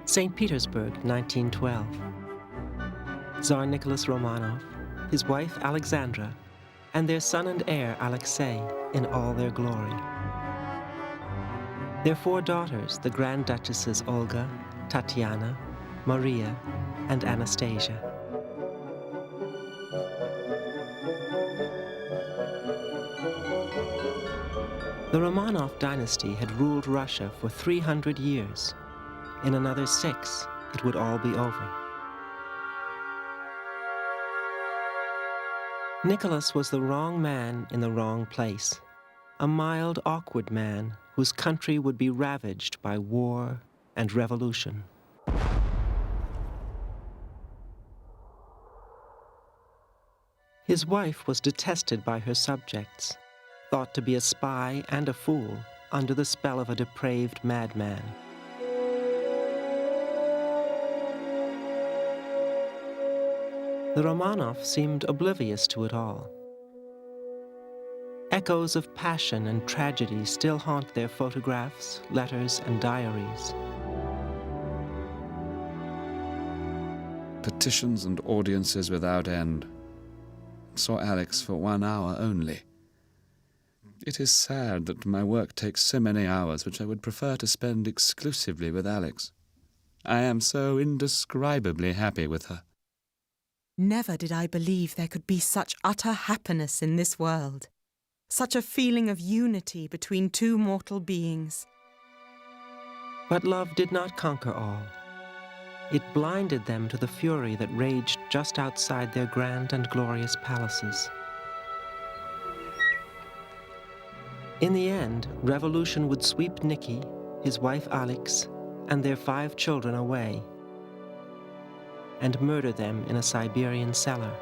St. Petersburg, 1912. Tsar Nicholas Romanov, his wife Alexandra, and their son and heir Alexei in all their glory. Their 4 daughters, the Grand Duchesses Olga, Tatiana, Maria, and Anastasia. The Romanov dynasty had ruled Russia for 300 years. In another 6, it would all be over. Nicholas was the wrong man in the wrong place, a mild, awkward man whose country would be ravaged by war and revolution. His wife was detested by her subjects, thought to be a spy and a fool under the spell of a depraved madman. The Romanovs seemed oblivious to it all. Echoes of passion and tragedy still haunt their photographs, letters, and diaries. Petitions and audiences without end. Saw Alix for 1 hour only. It is sad that my work takes so many hours which I would prefer to spend exclusively with Alix. I am so indescribably happy with her. Never did I believe there could be such utter happiness in this world, such a feeling of unity between 2 mortal beings. But love did not conquer all. It blinded them to the fury that raged just outside their grand and glorious palaces. In the end, revolution would sweep Nicky, his wife Alix, and their 5 children away, and murder them in a Siberian cellar.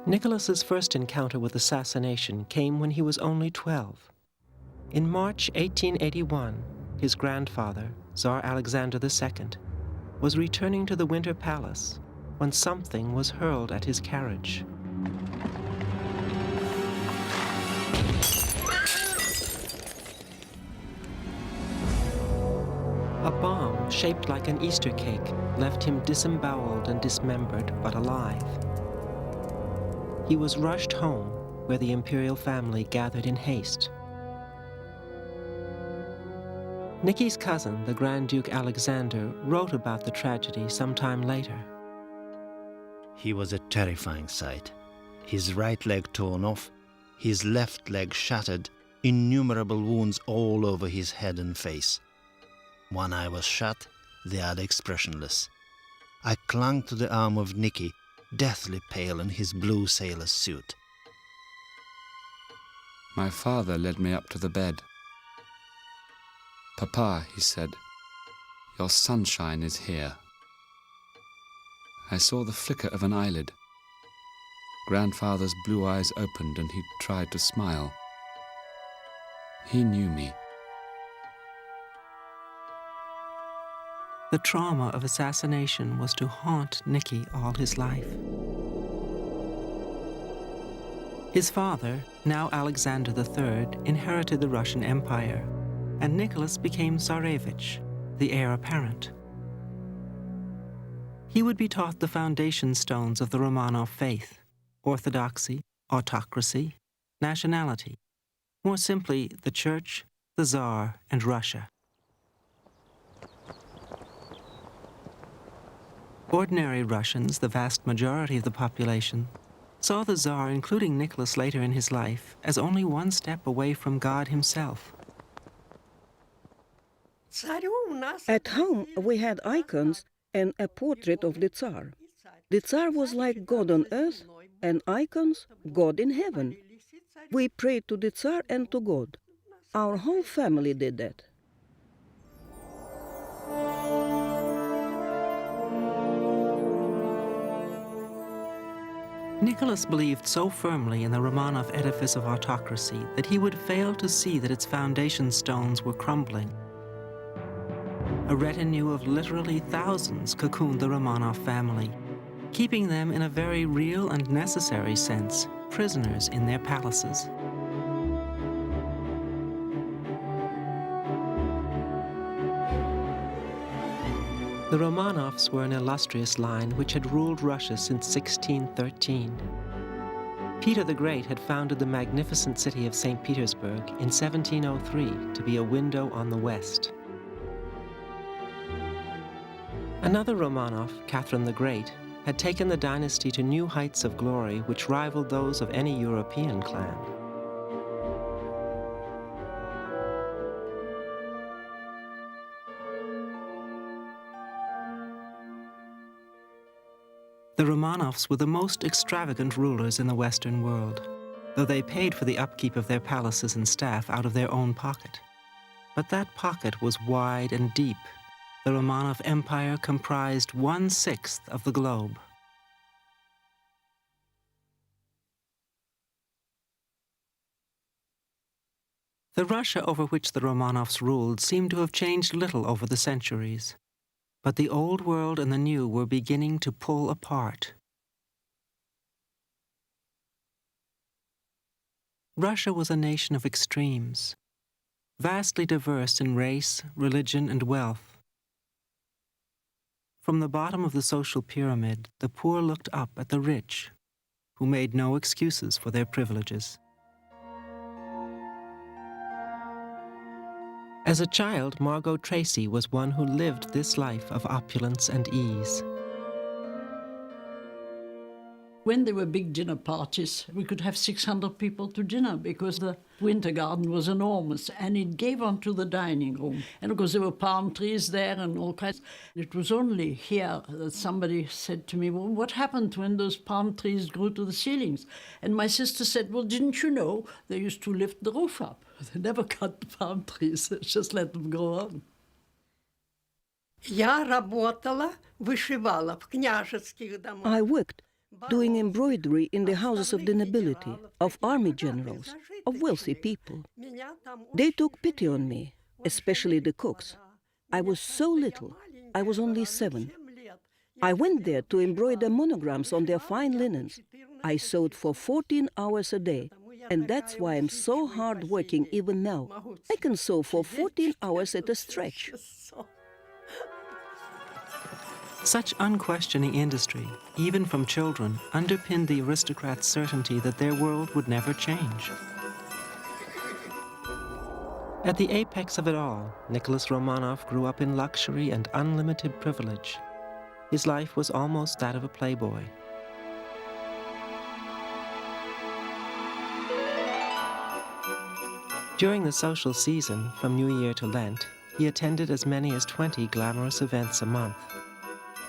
Nicholas's first encounter with assassination came when he was only 12. In March 1881, his grandfather, Tsar Alexander II, was returning to the Winter Palace when something was hurled at his carriage. A bomb shaped like an Easter cake left him disemboweled and dismembered, but alive. He was rushed home, where the imperial family gathered in haste. Nicky's cousin, the Grand Duke Alexander, wrote about the tragedy some time later. He was a terrifying sight. His right leg torn off, his left leg shattered, innumerable wounds all over his head and face. One eye was shut, the other expressionless. I clung to the arm of Nicky, deathly pale in his blue sailor's suit. My father led me up to the bed. "Papa," he said, "your sunshine is here." I saw the flicker of an eyelid. Grandfather's blue eyes opened and he tried to smile. He knew me. The trauma of assassination was to haunt Nicky all his life. His father, now Alexander III, inherited the Russian Empire, and Nicholas became Tsarevich, the heir apparent. He would be taught the foundation stones of the Romanov faith: orthodoxy, autocracy, nationality. More simply, the Church, the Tsar, and Russia. Ordinary Russians, the vast majority of the population, saw the Tsar, including Nicholas later in his life, as only one step away from God himself. At home, we had icons and a portrait of the Tsar. The Tsar was like God on earth, and icons, God in heaven. We prayed to the Tsar and to God. Our whole family did that. Nicholas believed so firmly in the Romanov edifice of autocracy that he would fail to see that its foundation stones were crumbling. A retinue of literally thousands cocooned the Romanov family, keeping them in a very real and necessary sense prisoners in their palaces. The Romanovs were an illustrious line which had ruled Russia since 1613. Peter the Great had founded the magnificent city of St. Petersburg in 1703 to be a window on the West. Another Romanov, Catherine the Great, had taken the dynasty to new heights of glory which rivaled those of any European clan. The Romanovs were the most extravagant rulers in the Western world, though they paid for the upkeep of their palaces and staff out of their own pocket. But that pocket was wide and deep. The Romanov Empire comprised 1/6 of the globe. The Russia over which the Romanovs ruled seemed to have changed little over the centuries. But the old world and the new were beginning to pull apart. Russia was a nation of extremes, vastly diverse in race, religion, and wealth. From the bottom of the social pyramid, the poor looked up at the rich, who made no excuses for their privileges. As a child, Margot Tracy was one who lived this life of opulence and ease. When there were big dinner parties, we could have 600 people to dinner because the winter garden was enormous and it gave onto the dining room. And of course there were palm trees there and all kinds. It was only here that somebody said to me, well, what happened when those palm trees grew to the ceilings? And my sister said, well, didn't you know they used to lift the roof up? They never cut the palm trees, just let them grow on. I worked doing embroidery in the houses of the nobility, of army generals, of wealthy people. They took pity on me, especially the cooks. I was so little, I was only 7. I went there to embroider monograms on their fine linens. I sewed for 14 hours a day, and that's why I'm so hard-working even now. I can sew for 14 hours at a stretch. Such unquestioning industry, even from children, underpinned the aristocrats' certainty that their world would never change. At the apex of it all, Nicholas Romanov grew up in luxury and unlimited privilege. His life was almost that of a playboy. During the social season, from New Year to Lent, he attended as many as 20 glamorous events a month.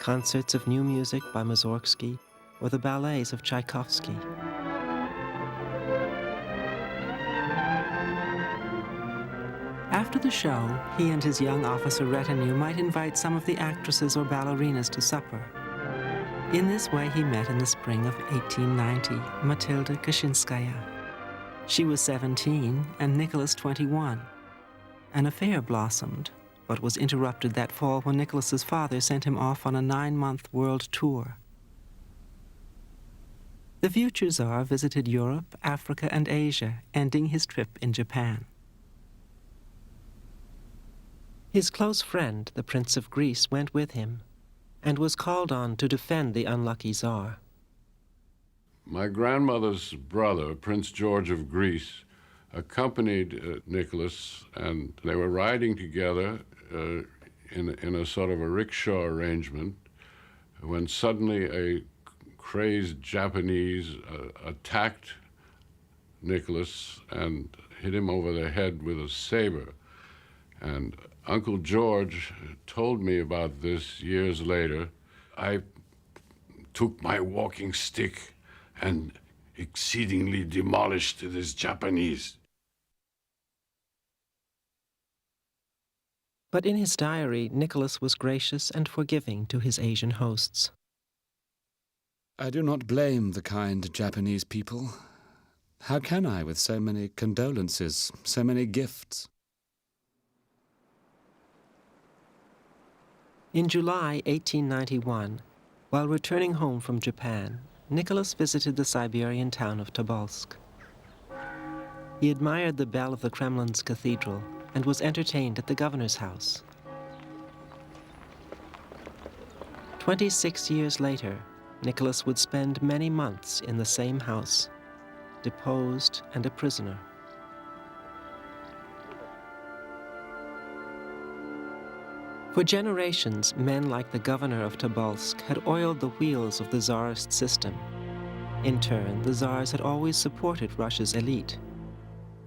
Concerts of new music by Mussorgsky or the ballets of Tchaikovsky. After the show, he and his young officer retinue might invite some of the actresses or ballerinas to supper. In this way, he met in the spring of 1890 Matilda Kaczynskaya. She was 17 and Nicholas 21. An affair blossomed, but was interrupted that fall when Nicholas's father sent him off on a 9-month world tour. The future Tsar visited Europe, Africa, and Asia, ending his trip in Japan. His close friend, the Prince of Greece, went with him and was called on to defend the unlucky Tsar. My grandmother's brother, Prince George of Greece, accompanied Nicholas, and they were riding together in a sort of a rickshaw arrangement when suddenly a crazed Japanese attacked Nicholas and hit him over the head with a saber. And Uncle George told me about this years later. I took my walking stick and exceedingly demolished this Japanese. But in his diary, Nicholas was gracious and forgiving to his Asian hosts. I do not blame the kind Japanese people. How can I, with so many condolences, so many gifts? In July 1891, while returning home from Japan, Nicholas visited the Siberian town of Tobolsk. He admired the bell of the Kremlin's cathedral and was entertained at the governor's house. 26 years later, Nicholas would spend many months in the same house, deposed and a prisoner. For generations, men like the governor of Tobolsk had oiled the wheels of the Tsarist system. In turn, the Tsars had always supported Russia's elite.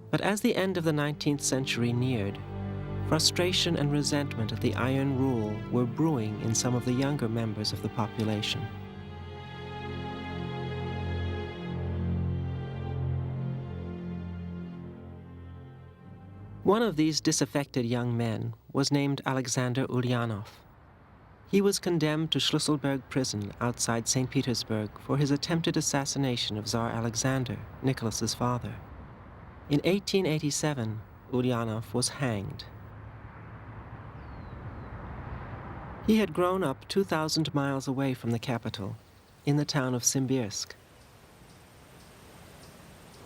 But as the end of the 19th century neared, frustration and resentment at the Iron Rule were brewing in some of the younger members of the population. One of these disaffected young men was named Alexander Ulyanov. He was condemned to Schlüsselburg prison outside St. Petersburg for his attempted assassination of Tsar Alexander, Nicholas's father. In 1887, Ulyanov was hanged. He had grown up 2,000 miles away from the capital, in the town of Simbirsk.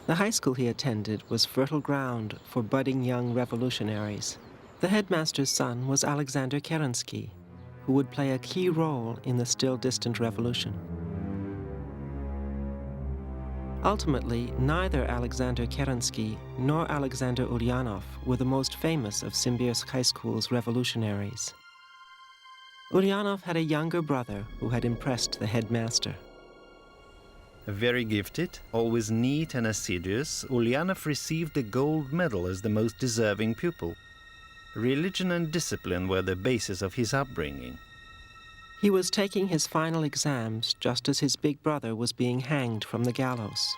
The high school he attended was fertile ground for budding young revolutionaries. The headmaster's son was Alexander Kerensky, who would play a key role in the still distant revolution. Ultimately, neither Alexander Kerensky nor Alexander Ulyanov were the most famous of Simbirsk High School's revolutionaries. Ulyanov had a younger brother who had impressed the headmaster. Very gifted, always neat and assiduous, Ulyanov received the gold medal as the most deserving pupil. Religion and discipline were the basis of his upbringing. He was taking his final exams just as his big brother was being hanged from the gallows.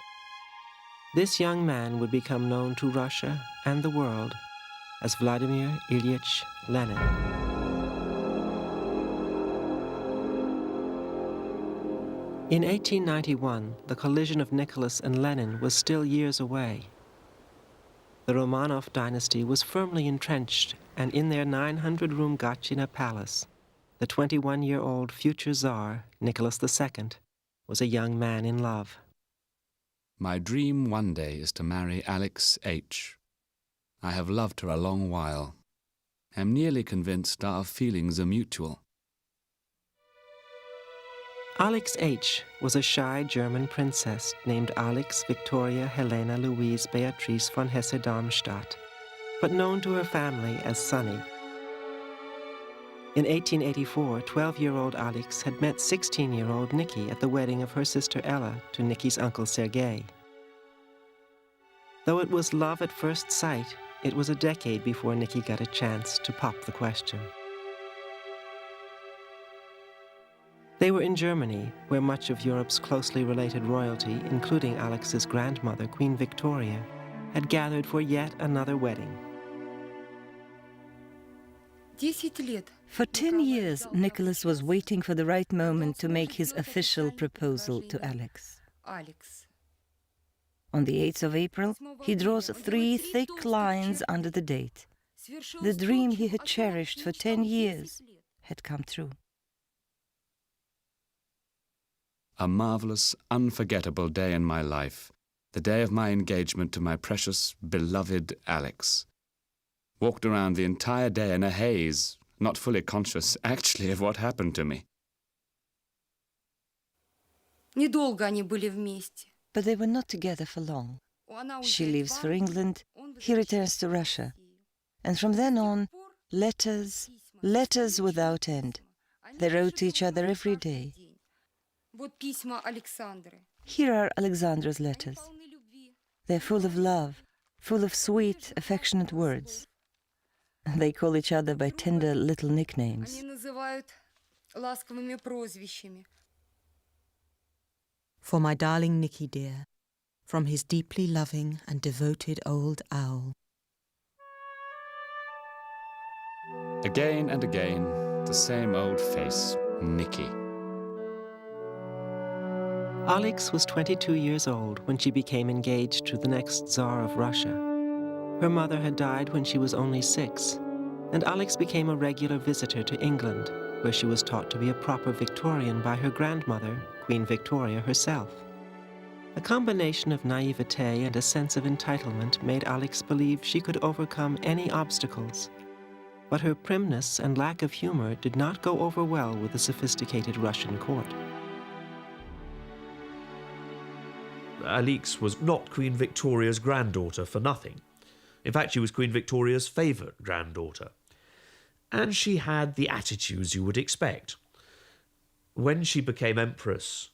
This young man would become known to Russia and the world as Vladimir Ilyich Lenin. In 1891, the collision of Nicholas and Lenin was still years away. The Romanov dynasty was firmly entrenched, and in their 900-room Gatchina palace, the 21-year-old future Tsar, Nicholas II, was a young man in love. My dream one day is to marry Alix H. I have loved her a long while. Am nearly convinced our feelings are mutual. Alix H. was a shy German princess named Alix Victoria Helena Louise Beatrice von Hesse-Darmstadt, but known to her family as Sunny. In 1884, 12-year-old Alix had met 16-year-old Nicky at the wedding of her sister Ella to Nicky's uncle Sergei. Though it was love at first sight, it was a decade before Nicky got a chance to pop the question. They were in Germany, where much of Europe's closely related royalty, including Alix's grandmother, Queen Victoria, had gathered for yet another wedding. For 10 years, Nicholas was waiting for the right moment to make his official proposal to Alix. On the 8th of April, he draws 3 thick lines under the date. The dream he had cherished for 10 years had come true. A marvelous, unforgettable day in my life, the day of my engagement to my precious, beloved Alix. Walked around the entire day in a haze, not fully conscious, actually, of what happened to me. But they were not together for long. She leaves for England, he returns to Russia. And from then on, letters without end. They wrote to each other every day. Here are Alexandra's letters. They're full of love, full of sweet, affectionate words. They call each other by tender little nicknames. For my darling Nicky dear, from his deeply loving and devoted old owl. Again and again, the same old face, Nicky. Alix was 22 years old when she became engaged to the next Tsar of Russia. Her mother had died when she was only 6, and Alix became a regular visitor to England, where she was taught to be a proper Victorian by her grandmother, Queen Victoria herself. A combination of naivete and a sense of entitlement made Alix believe she could overcome any obstacles. But her primness and lack of humor did not go over well with the sophisticated Russian court. Alix was not Queen Victoria's granddaughter for nothing. In fact, she was Queen Victoria's favourite granddaughter. And she had the attitudes you would expect. When she became empress,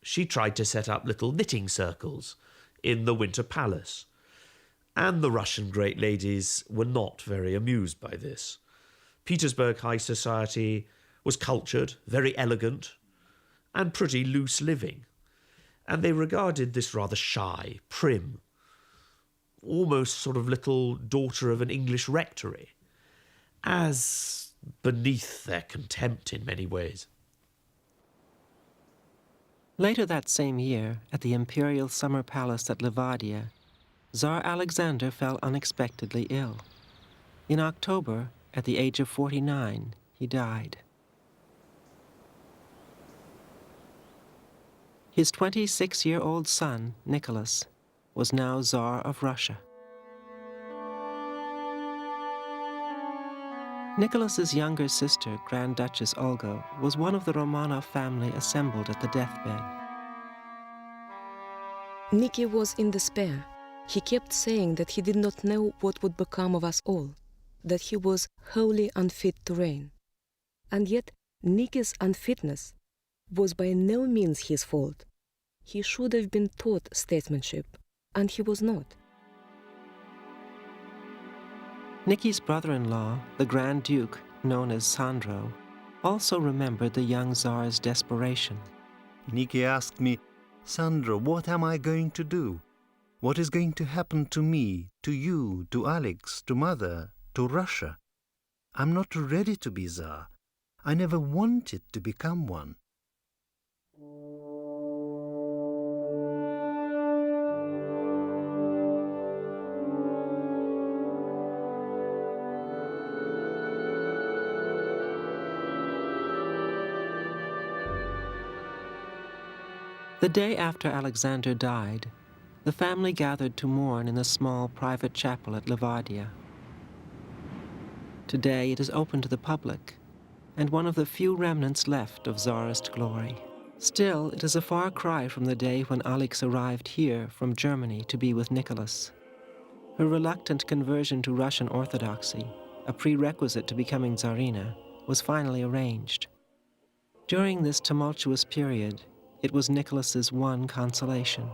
she tried to set up little knitting circles in the Winter Palace. And the Russian great ladies were not very amused by this. Petersburg high society was cultured, very elegant, and pretty loose living. And they regarded this rather shy, prim, almost sort of little daughter of an English rectory as beneath their contempt in many ways. Later that same year, at the imperial summer palace at Livadia, Tsar Alexander fell unexpectedly ill. In October, at the age of 49, he died. His 26-year-old son, Nicholas, was now Tsar of Russia. Nicholas's younger sister, Grand Duchess Olga, was one of the Romanov family assembled at the deathbed. Nicky was in despair. He kept saying that he did not know what would become of us all, that he was wholly unfit to reign. And yet, Nicky's unfitness was by no means his fault. He should have been taught statesmanship, and he was not. Nicky's brother-in-law, the Grand Duke, known as Sandro, also remembered the young Tsar's desperation. Nicky asked me, "Sandro, what am I going to do? What is going to happen to me, to you, to Alix, to Mother, to Russia? I'm not ready to be Tsar. I never wanted to become one." The day after Alexander died, the family gathered to mourn in a small private chapel at Livadia. Today it is open to the public, and one of the few remnants left of Tsarist glory. Still, it is a far cry from the day when Alix arrived here from Germany to be with Nicholas. Her reluctant conversion to Russian Orthodoxy, a prerequisite to becoming Tsarina, was finally arranged. During this tumultuous period, it was Nicholas's one consolation.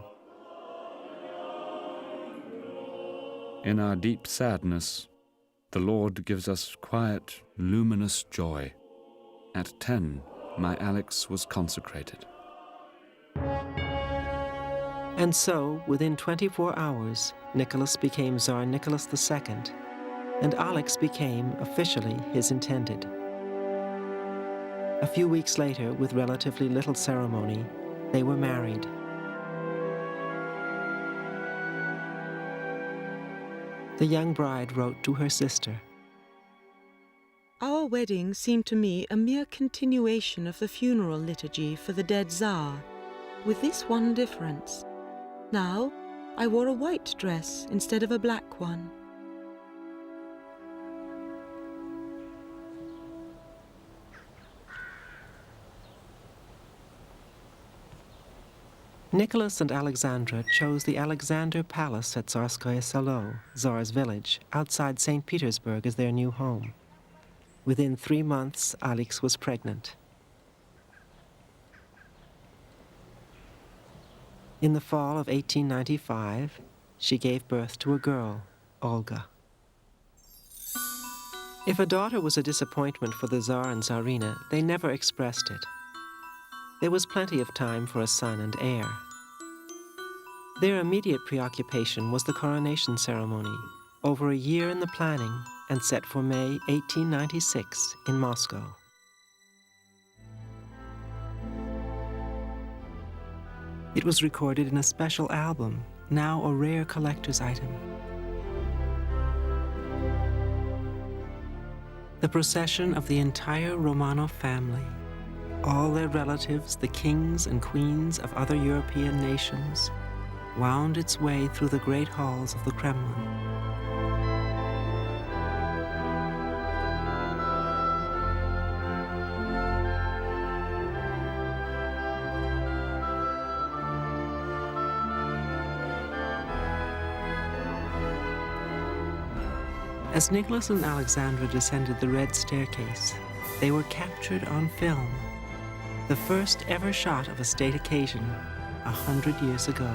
In our deep sadness, the Lord gives us quiet, luminous joy. At 10, my Alix was consecrated. And so, within 24 hours, Nicholas became Tsar Nicholas II, and Alix became officially his intended. A few weeks later, with relatively little ceremony, they were married. The young bride wrote to her sister, Our wedding seemed to me a mere continuation of the funeral liturgy for the dead Tsar, with this one difference. Now, I wore a white dress instead of a black one. Nicholas and Alexandra chose the Alexander Palace at Tsarskoye Selo, Tsar's village, outside St. Petersburg as their new home. Within 3 months, Alix was pregnant. In the fall of 1895, she gave birth to a girl, Olga. If a daughter was a disappointment for the Tsar and Tsarina, they never expressed it. There was plenty of time for a son and heir. Their immediate preoccupation was the coronation ceremony, over a year in the planning and set for May 1896 in Moscow. It was recorded in a special album, now a rare collector's item. The procession of the entire Romanov family, all their relatives, the kings and queens of other European nations, wound its way through the great halls of the Kremlin. As Nicholas and Alexandra descended the red staircase, they were captured on film, the first ever shot of a state occasion 100 years ago.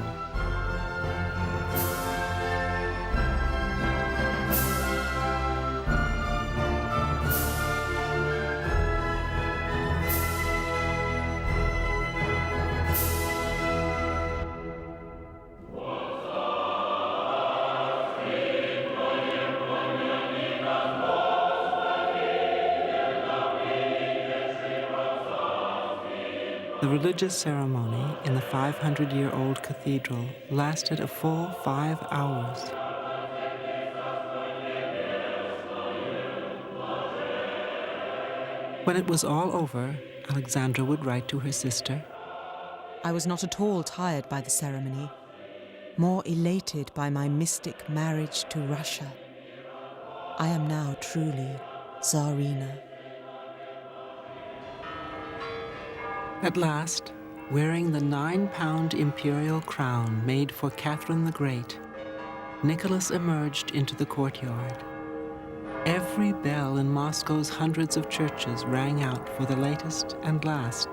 The religious ceremony in the 500-year-old cathedral lasted a full 5 hours. When it was all over, Alexandra would write to her sister, I was not at all tired by the ceremony, more elated by my mystic marriage to Russia. I am now truly Tsarina. At last, wearing the 9-pound imperial crown made for Catherine the Great, Nicholas emerged into the courtyard. Every bell in Moscow's hundreds of churches rang out for the latest and last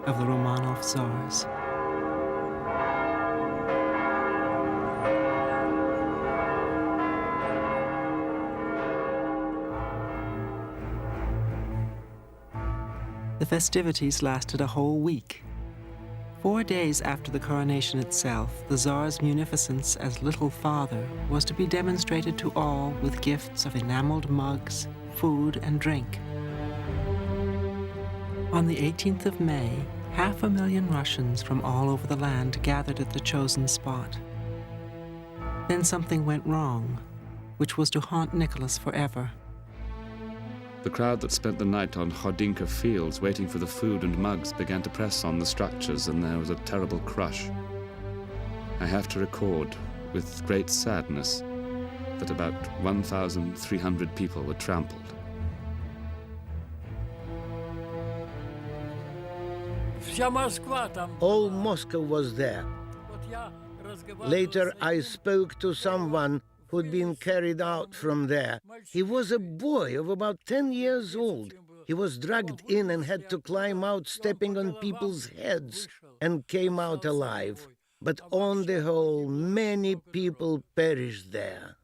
of the Romanov Czars. The festivities lasted a whole week. 4 days after the coronation itself, the Tsar's munificence as Little Father was to be demonstrated to all with gifts of enameled mugs, food, and drink. On the 18th of May, 500,000 Russians from all over the land gathered at the chosen spot. Then something went wrong, which was to haunt Nicholas forever. The crowd that spent the night on Khodinka fields waiting for the food and mugs began to press on the structures, and there was a terrible crush. I have to record, with great sadness, that about 1,300 people were trampled. All Moscow was there. Later, I spoke to someone who'd been carried out from there. He was a boy of about 10 years old. He was dragged in and had to climb out, stepping on people's heads, and came out alive. But on the whole, many people perished there.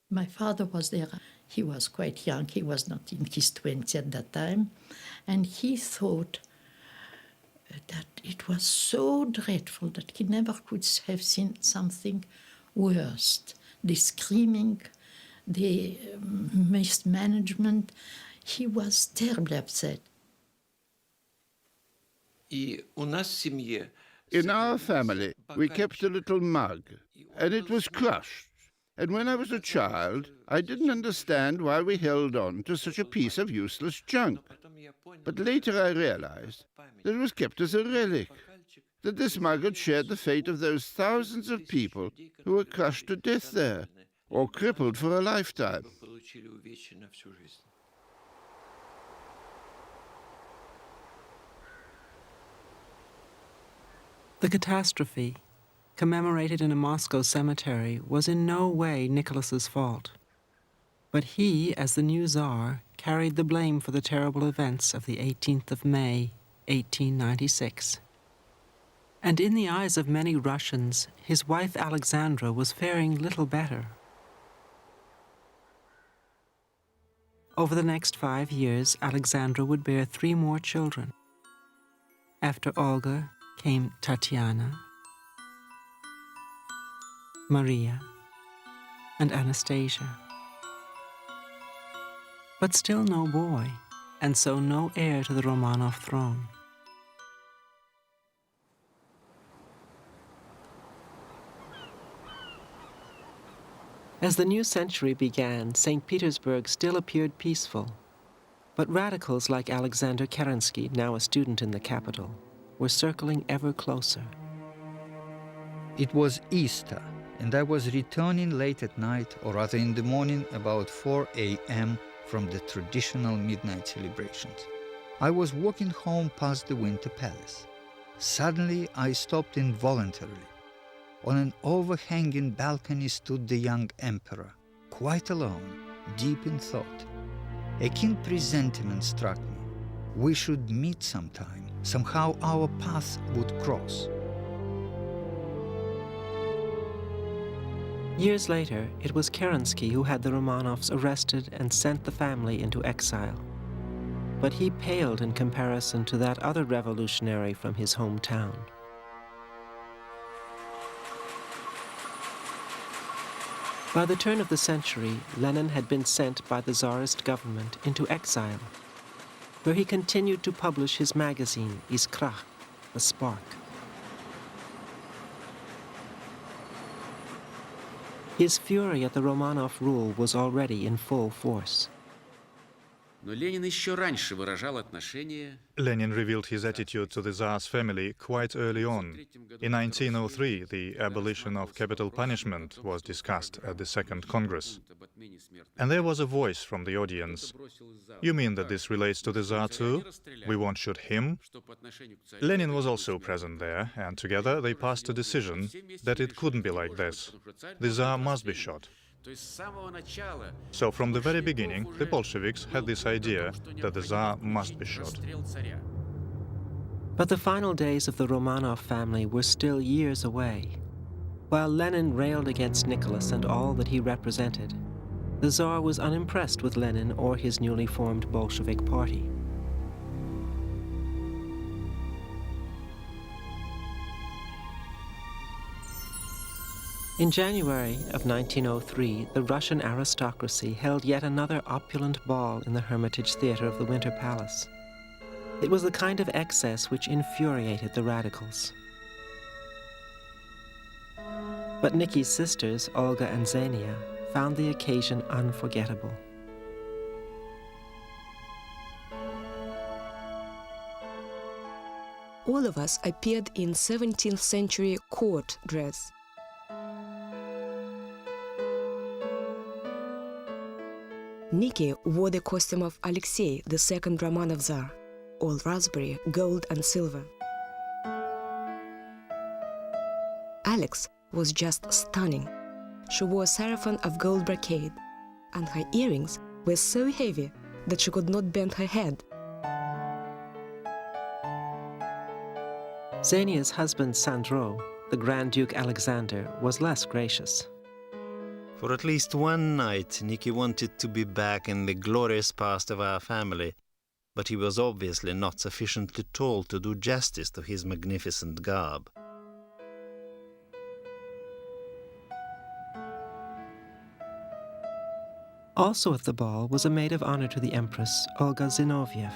My father was there. He was quite young. He was not in his 20s at that time. And he thought that it was so dreadful that he never could have seen something worse. The screaming, the mismanagement. He was terribly upset. In our family, we kept a little mug, and it was crushed. And when I was a child, I didn't understand why we held on to such a piece of useless junk. But later I realized that it was kept as a relic, that this mug had shared the fate of those thousands of people who were crushed to death there, or crippled for a lifetime. The catastrophe, commemorated in a Moscow cemetery, was in no way Nicholas's fault. But he, as the new Tsar, carried the blame for the terrible events of the 18th of May, 1896. And in the eyes of many Russians, his wife Alexandra was faring little better. Over the next 5 years, Alexandra would bear 3 more children. After Olga came Tatiana, Maria, and Anastasia. But still no boy, and so no heir to the Romanov throne. As the new century began, St. Petersburg still appeared peaceful. But radicals like Alexander Kerensky, now a student in the capital, were circling ever closer. It was Easter, and I was returning late at night, or rather in the morning, about 4 a.m. from the traditional midnight celebrations. I was walking home past the Winter Palace. Suddenly, I stopped involuntarily. On an overhanging balcony stood the young emperor, quite alone, deep in thought. A keen presentiment struck me. We should meet sometime. Somehow our paths would cross. Years later, it was Kerensky who had the Romanovs arrested and sent the family into exile. But he paled in comparison to that other revolutionary from his hometown. By the turn of the century, Lenin had been sent by the Tsarist government into exile, where he continued to publish his magazine, Iskra, the Spark. His fury at the Romanov rule was already in full force. Lenin revealed his attitude to the Tsar's family quite early on. In 1903, the abolition of capital punishment was discussed at the Second Congress. And there was a voice from the audience. You mean that this relates to the Tsar too? We won't shoot him? Lenin was also present there, and together they passed a decision that it couldn't be like this. The Tsar must be shot. So from the very beginning, the Bolsheviks had this idea that the Tsar must be shot. But the final days of the Romanov family were still years away. While Lenin railed against Nicholas and all that he represented, the Tsar was unimpressed with Lenin or his newly formed Bolshevik party. In January of 1903, the Russian aristocracy held yet another opulent ball in the Hermitage Theatre of the Winter Palace. It was the kind of excess which infuriated the radicals. But Nicky's sisters, Olga and Xenia, found the occasion unforgettable. All of us appeared in 17th century court dress. Nicky wore the costume of Alexei, the second Romanov Tsar, all raspberry, gold and silver. Alix was just stunning. She wore a sarafan of gold brocade, and her earrings were so heavy that she could not bend her head. Xenia's husband Sandro, the Grand Duke Alexander, was less gracious. For at least one night, Nicky wanted to be back in the glorious past of our family, but he was obviously not sufficiently tall to do justice to his magnificent garb. Also at the ball was a maid of honor to the Empress, Olga Zinoviev,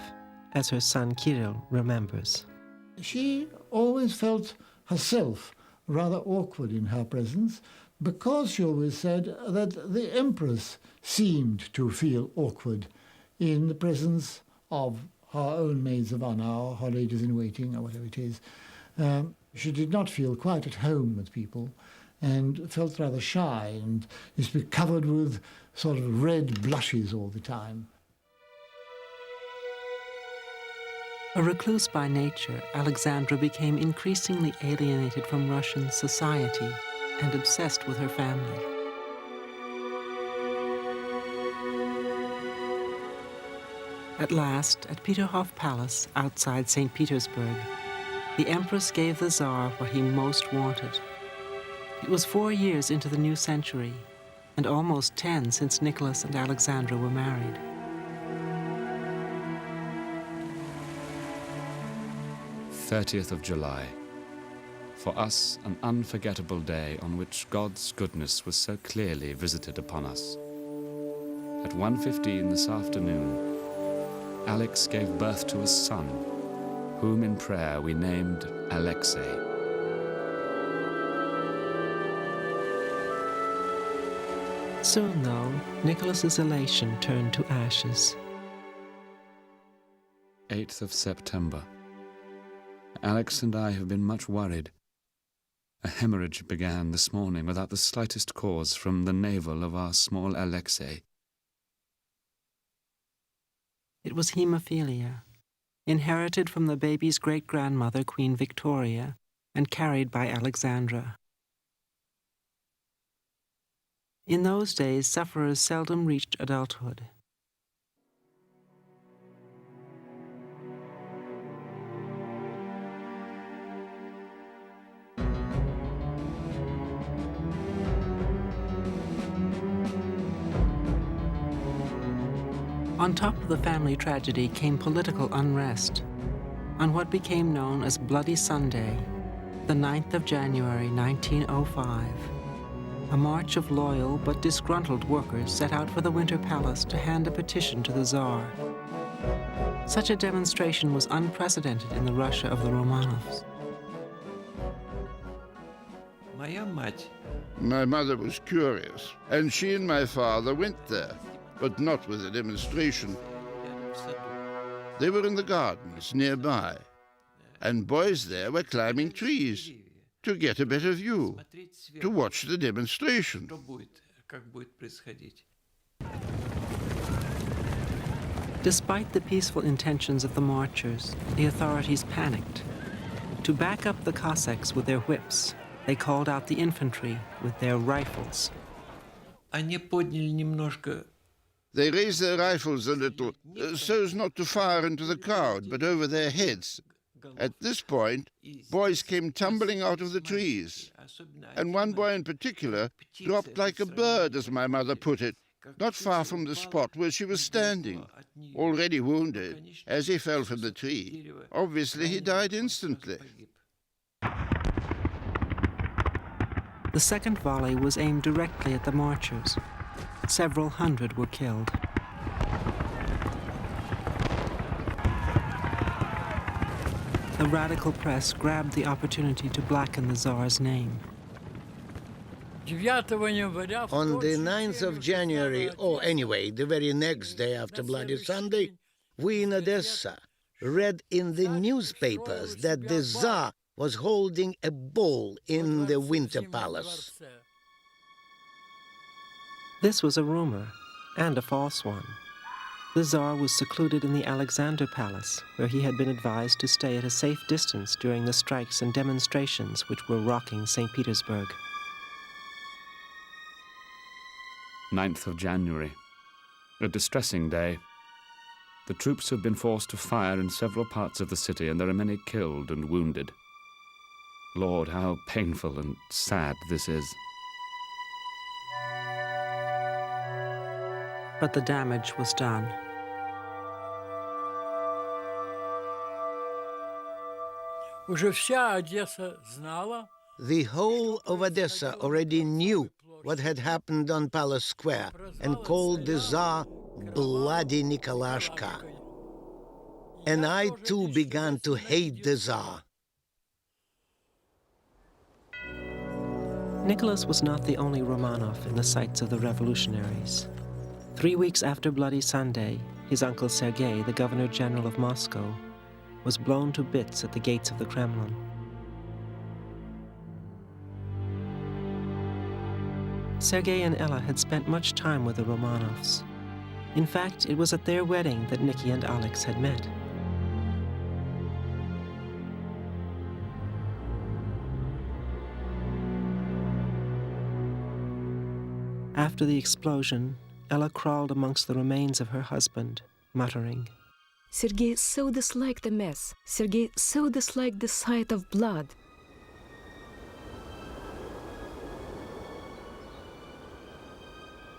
as her son Kirill remembers. She always felt herself rather awkward in her presence, because she always said that the Empress seemed to feel awkward in the presence of her own maids of honor, or her ladies-in-waiting, or whatever it is. She did not feel quite at home with people and felt rather shy and used to be covered with sort of red blushes all the time. A recluse by nature, Alexandra became increasingly alienated from Russian society and obsessed with her family. At last, at Peterhof Palace, outside St. Petersburg, the Empress gave the Tsar what he most wanted. It was 4 years into the new century, and almost 10 since Nicholas and Alexandra were married. 30th of July. For us, an unforgettable day on which God's goodness was so clearly visited upon us. At 1:15 this afternoon, Alix gave birth to a son, whom in prayer we named Alexei. Soon, though, Nicholas's elation turned to ashes. 8th of September. Alix and I have been much worried. A hemorrhage began this morning without the slightest cause from the navel of our small Alexei. It was hemophilia, inherited from the baby's great-grandmother, Queen Victoria, and carried by Alexandra. In those days, sufferers seldom reached adulthood. On top of the family tragedy came political unrest. On what became known as Bloody Sunday, the 9th of January, 1905, a march of loyal but disgruntled workers set out for the Winter Palace to hand a petition to the Tsar. Such a demonstration was unprecedented in the Russia of the Romanovs. My mother was curious, and she and my father went there, but not with a demonstration. They were in the gardens nearby, and boys there were climbing trees to get a better view, to watch the demonstration. Despite the peaceful intentions of the marchers, the authorities panicked. To back up the Cossacks with their whips, they called out the infantry with their rifles. They raised their rifles a little, so as not to fire into the crowd, but over their heads. At this point, boys came tumbling out of the trees, and one boy in particular dropped like a bird, as my mother put it, not far from the spot where she was standing, already wounded, as he fell from the tree. Obviously, he died instantly. The second volley was aimed directly at the marchers. Several hundred were killed. The radical press grabbed the opportunity to blacken the Tsar's name. On the 9th of January, or anyway, the very next day after Bloody Sunday, we in Odessa read in the newspapers that the Tsar was holding a ball in the Winter Palace. This was a rumor, and a false one. The Tsar was secluded in the Alexander Palace, where he had been advised to stay at a safe distance during the strikes and demonstrations which were rocking St. Petersburg. 9th of January. A distressing day. The troops have been forced to fire in several parts of the city, and there are many killed and wounded. Lord, how painful and sad this is. But the damage was done. The whole of Odessa already knew what had happened on Palace Square and called the Tsar Bloody Nikolashka. And I too began to hate the Tsar. Nicholas was not the only Romanov in the sights of the revolutionaries. 3 weeks after Bloody Sunday, his uncle Sergei, the Governor-General of Moscow, was blown to bits at the gates of the Kremlin. Sergei and Ella had spent much time with the Romanovs. In fact, it was at their wedding that Nicky and Alix had met. After the explosion, Ella crawled amongst the remains of her husband, muttering, Sergei so disliked the mess. Sergei so disliked the sight of blood.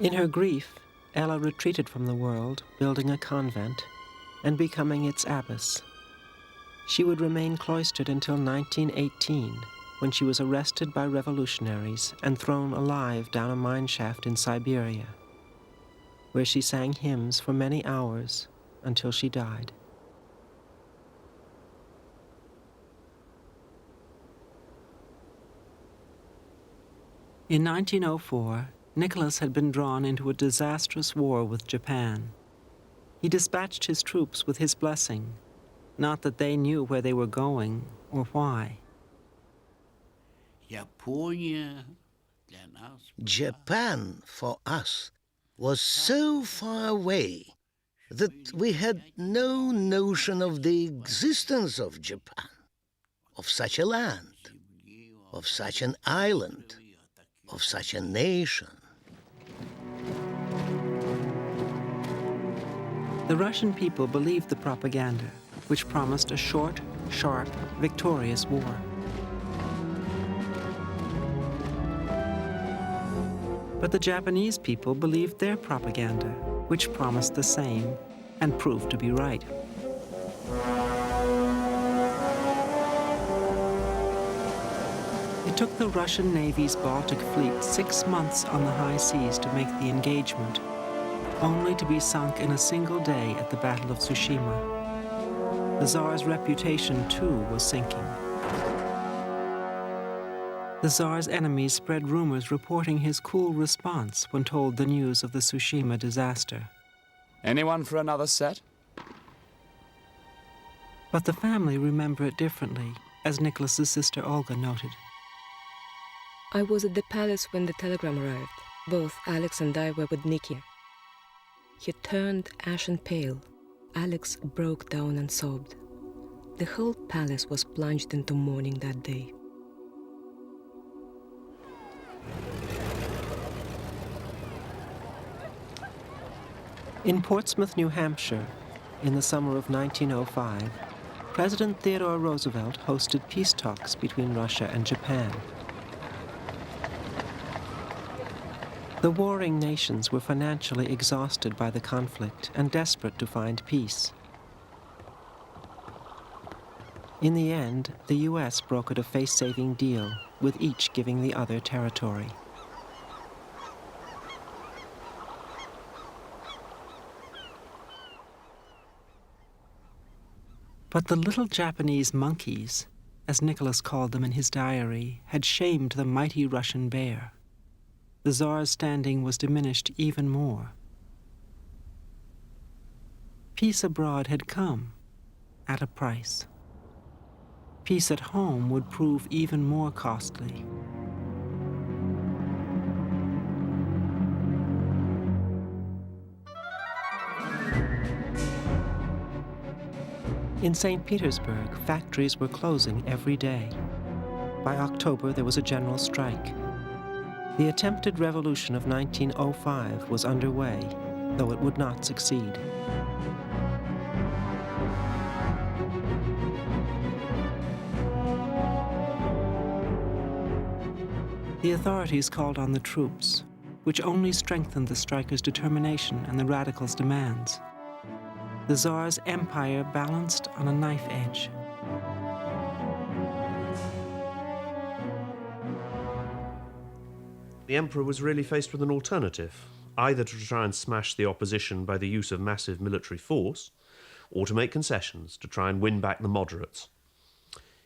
In her grief, Ella retreated from the world, building a convent and becoming its abbess. She would remain cloistered until 1918, when she was arrested by revolutionaries and thrown alive down a mine shaft in Siberia, where she sang hymns for many hours until she died. In 1904, Nicholas had been drawn into a disastrous war with Japan. He dispatched his troops with his blessing, not that they knew where they were going or why. Japan, for us, was so far away that we had no notion of the existence of Japan, of such a land, of such an island, of such a nation. The Russian people believed the propaganda, which promised a short, sharp, victorious war. But the Japanese people believed their propaganda, which promised the same and proved to be right. It took the Russian Navy's Baltic Fleet 6 months on the high seas to make the engagement, only to be sunk in a single day at the Battle of Tsushima. The Tsar's reputation, too, was sinking. The Tsar's enemies spread rumors reporting his cool response when told the news of the Tsushima disaster. Anyone for another set? But the family remember it differently, as Nicholas's sister Olga noted. I was at the palace when the telegram arrived. Both Alix and I were with Nicky. He turned ashen pale. Alix broke down and sobbed. The whole palace was plunged into mourning that day. In Portsmouth, New Hampshire, in the summer of 1905, President Theodore Roosevelt hosted peace talks between Russia and Japan. The warring nations were financially exhausted by the conflict and desperate to find peace. In the end, the U.S. brokered a face-saving deal, with each giving the other territory. But the little Japanese monkeys, as Nicholas called them in his diary, had shamed the mighty Russian bear. The Tsar's standing was diminished even more. Peace abroad had come, at a price. Peace at home would prove even more costly. In St. Petersburg, factories were closing every day. By October, there was a general strike. The attempted revolution of 1905 was underway, though it would not succeed. The authorities called on the troops, which only strengthened the strikers' determination and the radicals' demands. The Tsar's empire balanced on a knife edge. The emperor was really faced with an alternative, either to try and smash the opposition by the use of massive military force, or to make concessions to try and win back the moderates.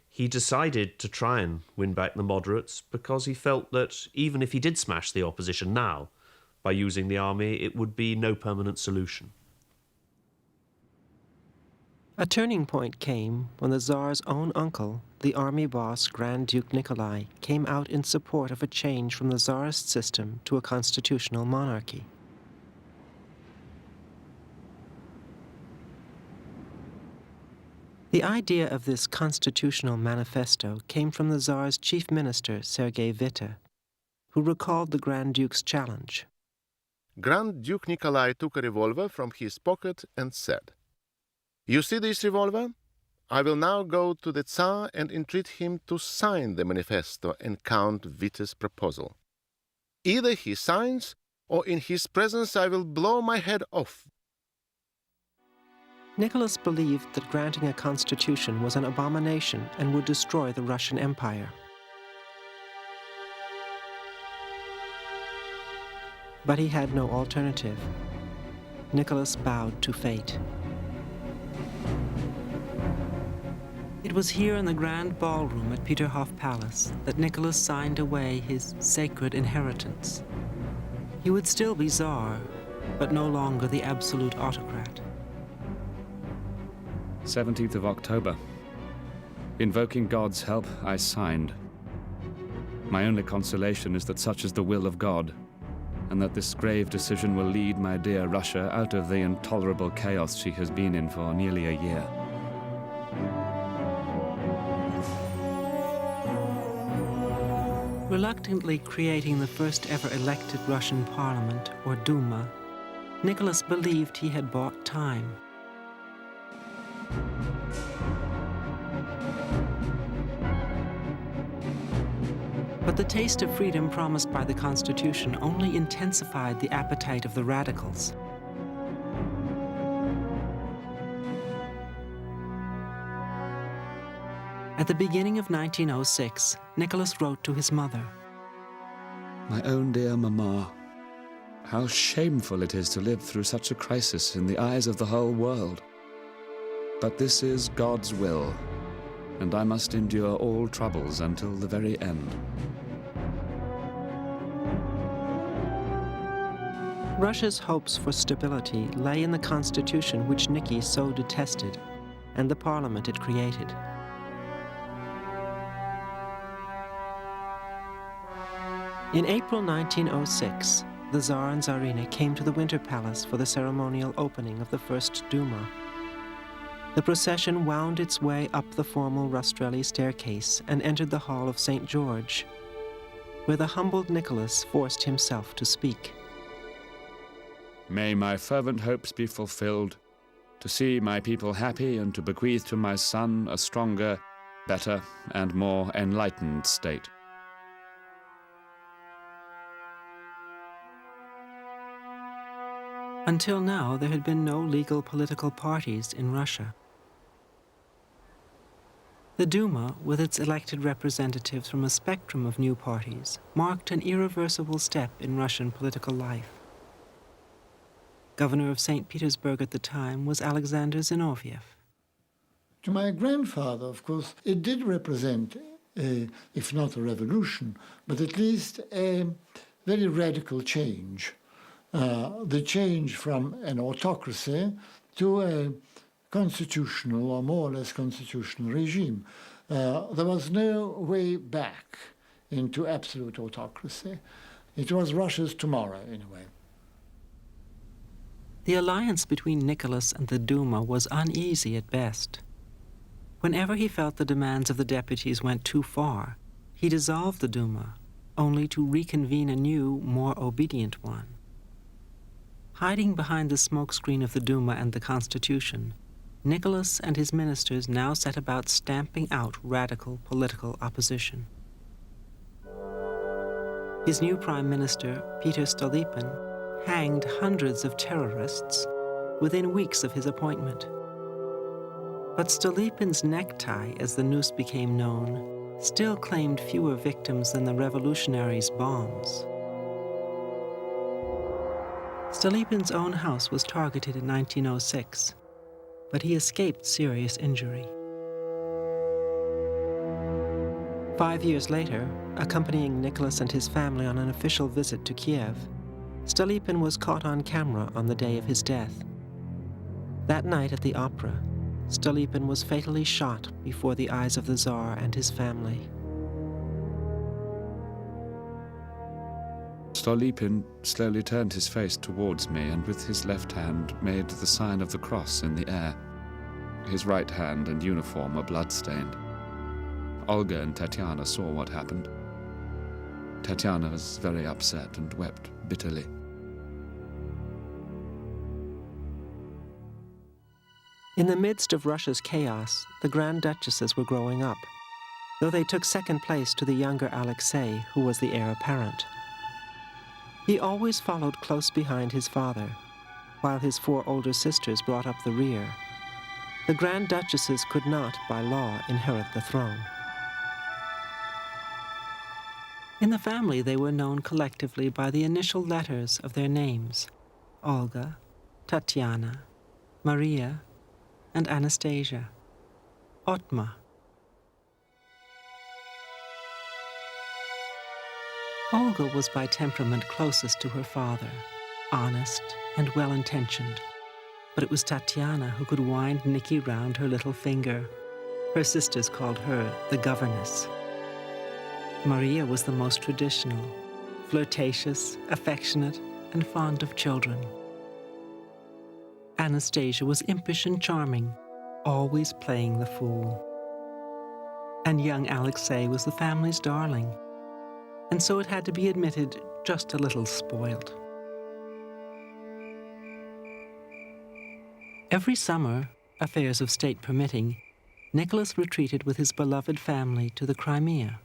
He decided to try and win back the moderates because he felt that even if he did smash the opposition now, by using the army, it would be no permanent solution. A turning point came when the Tsar's own uncle, the army boss Grand Duke Nikolai, came out in support of a change from the Tsarist system to a constitutional monarchy. The idea of this constitutional manifesto came from the Tsar's chief minister, Sergei Witte, who recalled the Grand Duke's challenge. Grand Duke Nikolai took a revolver from his pocket and said, "You see this revolver? I will now go to the Tsar and entreat him to sign the manifesto and Count Witte's proposal. Either he signs, or in his presence I will blow my head off." Nicholas believed that granting a constitution was an abomination and would destroy the Russian Empire. But he had no alternative. Nicholas bowed to fate. It was here in the grand ballroom at Peterhof Palace that Nicholas signed away his sacred inheritance. He would still be Tsar, but no longer the absolute autocrat. 17th of October. Invoking God's help, I signed. My only consolation is that such is the will of God, and that this grave decision will lead my dear Russia out of the intolerable chaos she has been in for nearly a year. Reluctantly creating the first ever elected Russian parliament, or Duma, Nicholas believed he had bought time. But the taste of freedom promised by the Constitution only intensified the appetite of the radicals. At the beginning of 1906, Nicholas wrote to his mother. My own dear Mamma, how shameful it is to live through such a crisis in the eyes of the whole world. But this is God's will, and I must endure all troubles until the very end. Russia's hopes for stability lay in the constitution which Nicky so detested, and the parliament it created. In April 1906, the Tsar and Tsarina came to the Winter Palace for the ceremonial opening of the First Duma. The procession wound its way up the formal Rastrelli staircase and entered the hall of St. George, where the humbled Nicholas forced himself to speak. May my fervent hopes be fulfilled, to see my people happy and to bequeath to my son a stronger, better, and more enlightened state. Until now, there had been no legal political parties in Russia. The Duma, with its elected representatives from a spectrum of new parties, marked an irreversible step in Russian political life. Governor of St. Petersburg at the time was Alexander Zinoviev. To my grandfather, of course, it did represent, if not a revolution, but at least a very radical change. The change from an autocracy to a constitutional or more or less constitutional regime. There was no way back into absolute autocracy. It was Russia's tomorrow, in a way. The alliance between Nicholas and the Duma was uneasy at best. Whenever he felt the demands of the deputies went too far, he dissolved the Duma, only to reconvene a new, more obedient one. Hiding behind the smokescreen of the Duma and the Constitution, Nicholas and his ministers now set about stamping out radical political opposition. His new prime minister, Peter Stolypin, hanged hundreds of terrorists within weeks of his appointment. But Stolypin's necktie, as the noose became known, still claimed fewer victims than the revolutionaries' bombs. Stolypin's own house was targeted in 1906, but he escaped serious injury. 5 years later, accompanying Nicholas and his family on an official visit to Kiev, Stolypin was caught on camera on the day of his death. That night at the opera, Stolypin was fatally shot before the eyes of the Tsar and his family. Stolypin slowly turned his face towards me and with his left hand made the sign of the cross in the air. His right hand and uniform were blood-stained. Olga and Tatiana saw what happened. Tatiana was very upset and wept bitterly. In the midst of Russia's chaos, the Grand Duchesses were growing up, though they took second place to the younger Alexei, who was the heir apparent. He always followed close behind his father, while his 4 older sisters brought up the rear, The Grand Duchesses could not, by law, inherit the throne. In the family, they were known collectively by the initial letters of their names: Olga, Tatiana, Maria, and Anastasia. Otma. Olga was by temperament closest to her father, honest and well-intentioned. But it was Tatiana who could wind Nicky round her little finger. Her sisters called her the governess. Maria was the most traditional, flirtatious, affectionate, and fond of children. Anastasia was impish and charming, always playing the fool. And young Alexei was the family's darling, and so it had to be admitted, just a little spoiled. Every summer, affairs of state permitting, Nicholas retreated with his beloved family to the Crimea.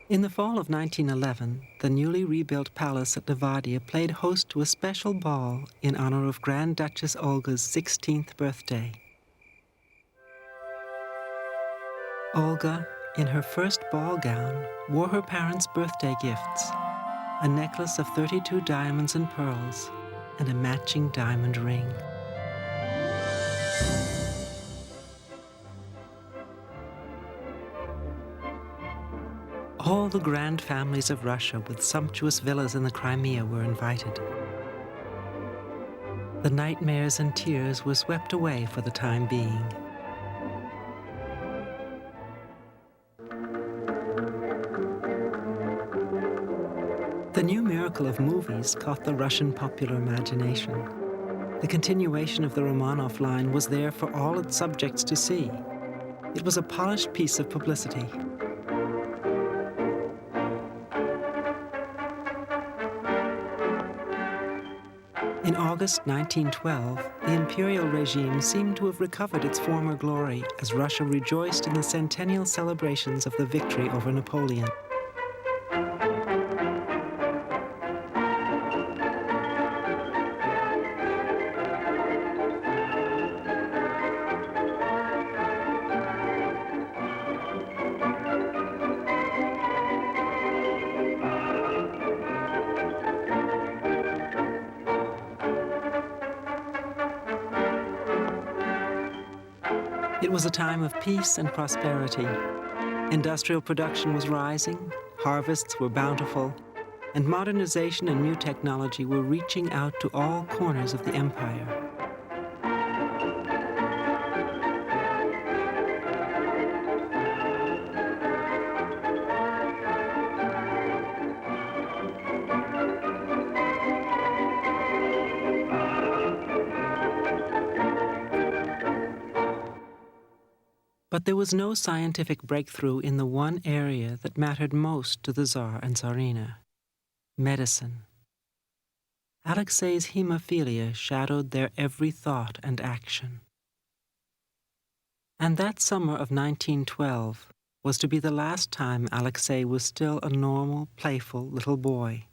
In the fall of 1911, the newly rebuilt palace at Livadia played host to a special ball in honor of Grand Duchess Olga's 16th birthday. Olga, in her first ball gown, wore her parents' birthday gifts: a necklace of 32 diamonds and pearls, and a matching diamond ring. All the grand families of Russia with sumptuous villas in the Crimea were invited. The nightmares and tears were swept away for the time being. The new miracle of movies caught the Russian popular imagination. The continuation of the Romanov line was there for all its subjects to see. It was a polished piece of publicity. In August 1912, the imperial regime seemed to have recovered its former glory as Russia rejoiced in the centennial celebrations of the victory over Napoleon. It was a time of peace and prosperity. Industrial production was rising, harvests were bountiful, and modernization and new technology were reaching out to all corners of the empire. But there was no scientific breakthrough in the one area that mattered most to the Tsar and Tsarina: medicine. Alexei's hemophilia shadowed their every thought and action. And that summer of 1912 was to be the last time Alexei was still a normal, playful little boy.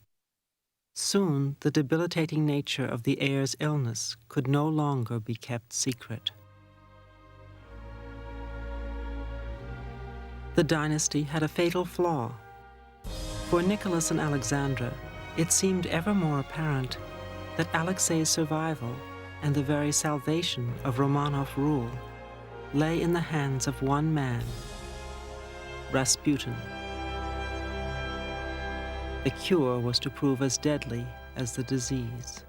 Soon, the debilitating nature of the heir's illness could no longer be kept secret. The dynasty had a fatal flaw. For Nicholas and Alexandra, it seemed ever more apparent that Alexei's survival and the very salvation of Romanov rule lay in the hands of one man, Rasputin. The cure was to prove as deadly as the disease.